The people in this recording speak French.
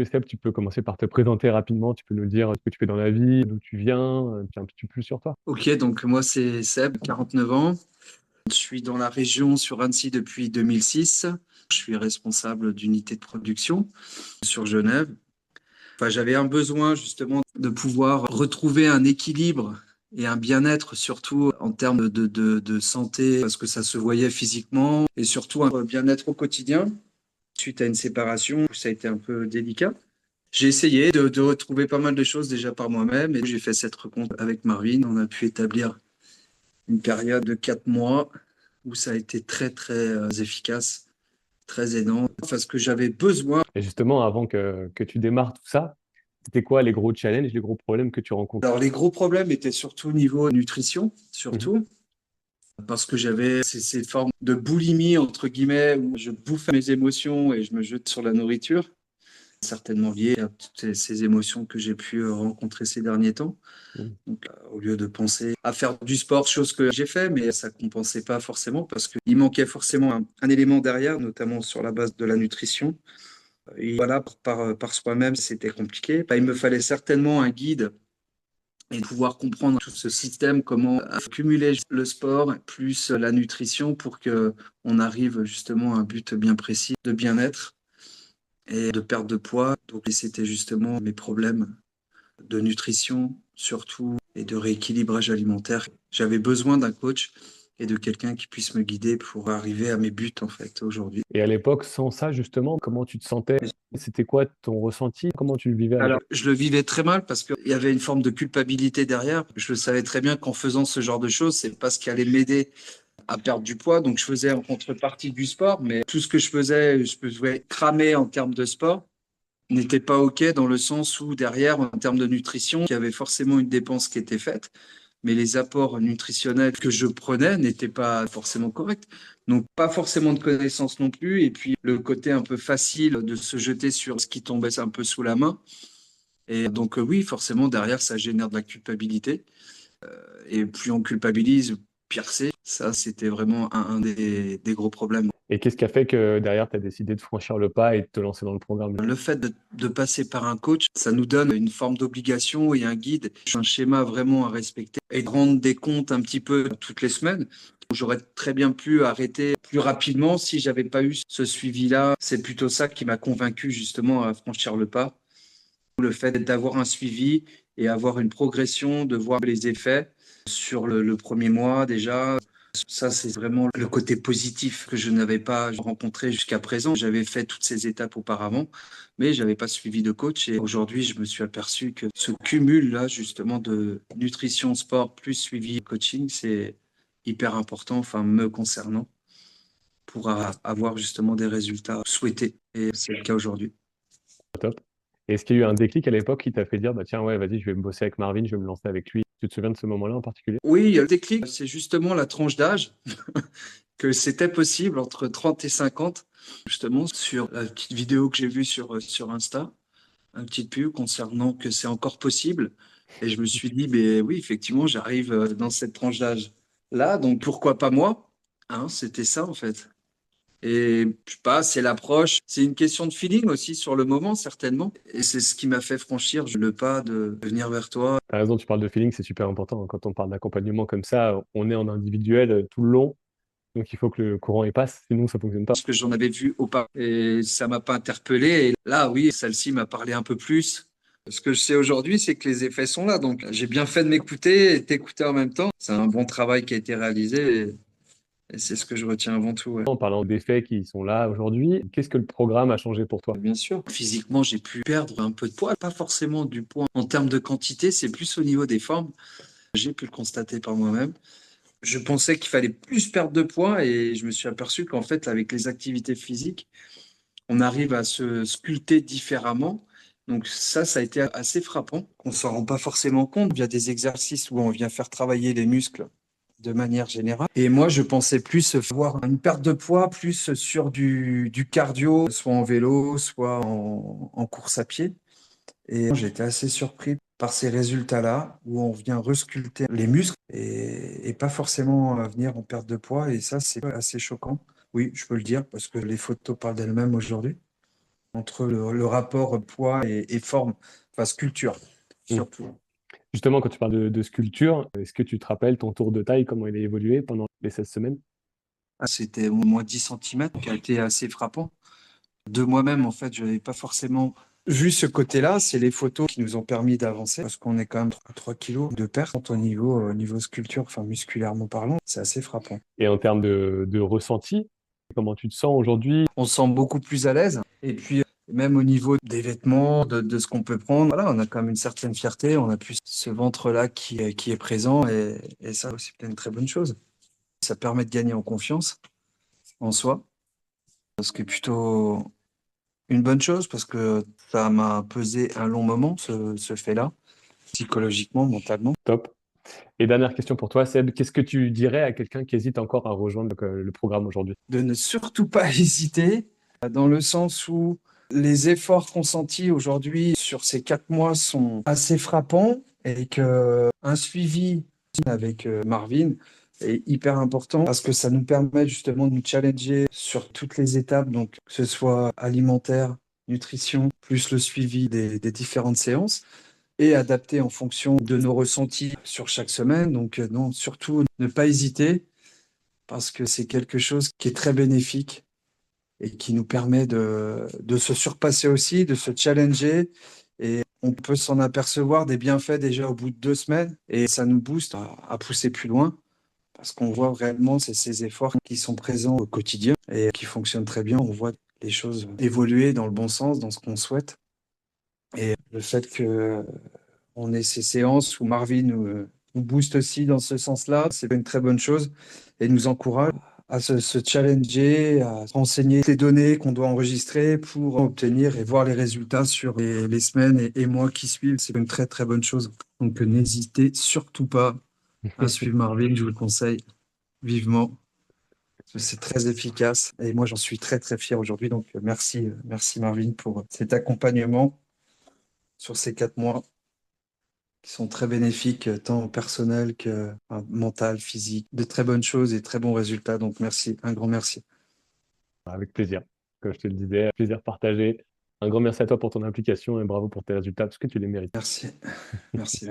Seb, tu peux commencer par te présenter rapidement, tu peux nous dire ce que tu fais dans la vie, d'où tu viens, un petit peu plus sur toi. Ok, donc moi c'est Seb, 49 ans. Je suis dans la région sur Annecy depuis 2006. Je suis responsable d'unité de production sur Genève. Enfin, j'avais un besoin justement de pouvoir retrouver un équilibre et un bien-être, surtout en termes de santé, parce que ça se voyait physiquement, et surtout un bien-être au quotidien. Suite à une séparation, ça a été un peu délicat. J'ai essayé de retrouver pas mal de choses déjà par moi-même, et j'ai fait cette rencontre avec Marvin. On a pu établir une période de 4 mois où ça a été très très efficace, très aidant, parce que j'avais besoin. Et justement, avant que tu démarres tout ça, c'était quoi les gros challenges, les gros problèmes que tu rencontres? Alors les gros problèmes étaient surtout au niveau nutrition, Mhm. surtout, parce que j'avais ces formes de boulimie, entre guillemets, où je bouffe mes émotions et je me jette sur la nourriture, certainement lié à toutes ces émotions que j'ai pu rencontrer ces derniers temps. Mhm. Donc, au lieu de penser à faire du sport, chose que j'ai fait, mais ça compensait pas forcément parce qu'il manquait forcément un élément derrière, notamment sur la base de la nutrition. Et voilà, par soi-même, c'était compliqué. Bah, il me fallait certainement un guide et pouvoir comprendre tout ce système, comment accumuler le sport plus la nutrition pour que on arrive justement à un but bien précis de bien-être et de perte de poids. Donc, et c'était justement mes problèmes de nutrition surtout et de rééquilibrage alimentaire. J'avais besoin d'un coach et de quelqu'un qui puisse me guider pour arriver à mes buts en fait aujourd'hui. Et à l'époque, sans ça, justement, comment tu te sentais? C'était quoi ton ressenti? Comment tu le vivais à Alors, l'époque? je le vivais très mal parce qu'il y avait une forme de culpabilité derrière. Je le savais très bien qu'en faisant ce genre de choses, c'est pas ce qui allait m'aider à perdre du poids. Donc, je faisais en contrepartie du sport, mais tout ce que je pouvais cramer en termes de sport n'était pas OK dans le sens où derrière, en termes de nutrition, il y avait forcément une dépense qui était faite, mais les apports nutritionnels que je prenais n'étaient pas forcément corrects. Donc, pas forcément de connaissances non plus. Et puis, le côté un peu facile de se jeter sur ce qui tombait un peu sous la main. Et donc, oui, forcément, derrière, ça génère de la culpabilité. Et plus on culpabilise, pire c'est. Ça, c'était vraiment un des gros problèmes. Et qu'est-ce qui a fait que derrière, tu as décidé de franchir le pas et de te lancer dans le programme? Le fait de passer par un coach, ça nous donne une forme d'obligation et un guide, un schéma vraiment à respecter et de rendre des comptes un petit peu toutes les semaines. J'aurais très bien pu arrêter plus rapidement si j'avais pas eu ce suivi-là. C'est plutôt ça qui m'a convaincu justement à franchir le pas. Le fait d'avoir un suivi et avoir une progression, de voir les effets sur le premier mois déjà. Ça, c'est vraiment le côté positif que je n'avais pas rencontré jusqu'à présent. J'avais fait toutes ces étapes auparavant, mais j'avais pas suivi de coach. Et aujourd'hui, je me suis aperçu que ce cumul-là, justement, de nutrition, sport, plus suivi coaching, c'est hyper important, enfin, me concernant, pour avoir justement des résultats souhaités. Et c'est le cas aujourd'hui. Top. Et est-ce qu'il y a eu un déclic à l'époque qui t'a fait dire, bah tiens, ouais, vas-y, je vais me bosser avec Marvin, je vais me lancer avec lui. Tu te souviens de ce moment-là en particulier? Oui, le déclic, c'est justement la tranche d'âge, que c'était possible entre 30 et 50, justement, sur la petite vidéo que j'ai vue sur Insta, une petite pub concernant que c'est encore possible. Et je me suis dit, mais oui, effectivement, j'arrive dans cette tranche d'âge-là, donc pourquoi pas moi? Hein, c'était ça, en fait. Et je sais pas, c'est l'approche, c'est une question de feeling aussi sur le moment, certainement. Et c'est ce qui m'a fait franchir le pas de venir vers toi. T'as raison, tu parles de feeling, c'est super important, hein. Quand on parle d'accompagnement comme ça, on est en individuel tout le long, donc il faut que le courant y passe, sinon ça fonctionne pas. Parce que j'en avais vu auparavant et ça m'a pas interpellé. Et là, oui, celle-ci m'a parlé un peu plus. Ce que je sais aujourd'hui, c'est que les effets sont là. Donc, j'ai bien fait de m'écouter et t'écouter en même temps. C'est un bon travail qui a été réalisé et c'est ce que je retiens avant tout. Ouais. En parlant des faits qui sont là aujourd'hui, qu'est-ce que le programme a changé pour toi? Bien sûr. Physiquement, j'ai pu perdre un peu de poids. Pas forcément du poids en termes de quantité, c'est plus au niveau des formes. J'ai pu le constater par moi-même. Je pensais qu'il fallait plus perdre de poids et je me suis aperçu qu'en fait, avec les activités physiques, on arrive à se sculpter différemment. Donc ça a été assez frappant, qu'on s'en rend pas forcément compte via des exercices où on vient faire travailler les muscles de manière générale. Et moi, je pensais plus voir une perte de poids plus sur du cardio, soit en vélo, soit en course à pied. Et j'étais assez surpris par ces résultats-là, où on vient resculpter les muscles et pas forcément venir en perte de poids. Et ça, c'est assez choquant. Oui, je peux le dire, parce que les photos parlent d'elles-mêmes aujourd'hui. entre le rapport poids et forme, enfin sculpture, Mm. surtout. Justement, quand tu parles de sculpture, est-ce que tu te rappelles ton tour de taille, comment il a évolué pendant les 16 semaines? Ah, c'était au moins 10 centimètres qui a été assez frappant. De moi-même, en fait, je n'avais pas forcément vu ce côté-là. C'est les photos qui nous ont permis d'avancer parce qu'on est quand même à 3 kilos de perte au niveau sculpture, enfin musculairement parlant. C'est assez frappant. Et en termes de ressenti, comment tu te sens aujourd'hui? On se sent beaucoup plus à l'aise. Et puis, même au niveau des vêtements, de ce qu'on peut prendre, voilà, on a quand même une certaine fierté. On a plus ce ventre-là qui est présent et ça aussi, c'est une très bonne chose. Ça permet de gagner en confiance en soi, ce qui est plutôt une bonne chose parce que ça m'a pesé un long moment, ce fait-là, psychologiquement, mentalement. Top. Et dernière question pour toi, Seb, qu'est-ce que tu dirais à quelqu'un qui hésite encore à rejoindre le programme aujourd'hui? De ne surtout pas hésiter, dans le sens où les efforts consentis aujourd'hui sur ces 4 mois sont assez frappants et que un suivi avec Marvin est hyper important parce que ça nous permet justement de nous challenger sur toutes les étapes, donc que ce soit alimentaire, nutrition, plus le suivi des différentes séances et adapté en fonction de nos ressentis sur chaque semaine. Donc non, surtout ne pas hésiter parce que c'est quelque chose qui est très bénéfique et qui nous permet de se surpasser aussi, de se challenger. Et on peut s'en apercevoir des bienfaits déjà au bout de 2 semaines et ça nous booste à pousser plus loin parce qu'on voit réellement ces efforts qui sont présents au quotidien et qui fonctionnent très bien. On voit les choses évoluer dans le bon sens, dans ce qu'on souhaite. Et le fait que on ait ces séances où Marvin nous booste aussi dans ce sens-là, c'est une très bonne chose et nous encourage à se challenger, à renseigner les données qu'on doit enregistrer pour obtenir et voir les résultats sur les semaines et mois qui suivent. C'est une très très bonne chose. Donc n'hésitez surtout pas à suivre Marvin, je vous le conseille vivement. C'est très efficace et moi j'en suis très très fier aujourd'hui. Donc merci, merci Marvin pour cet accompagnement sur ces 4 mois qui sont très bénéfiques, tant personnel que mental, physique, de très bonnes choses et très bons résultats. Donc merci, un grand merci. Avec plaisir. Comme je te le disais, plaisir partagé. Un grand merci à toi pour ton implication et bravo pour tes résultats parce que tu les mérites. Merci, merci.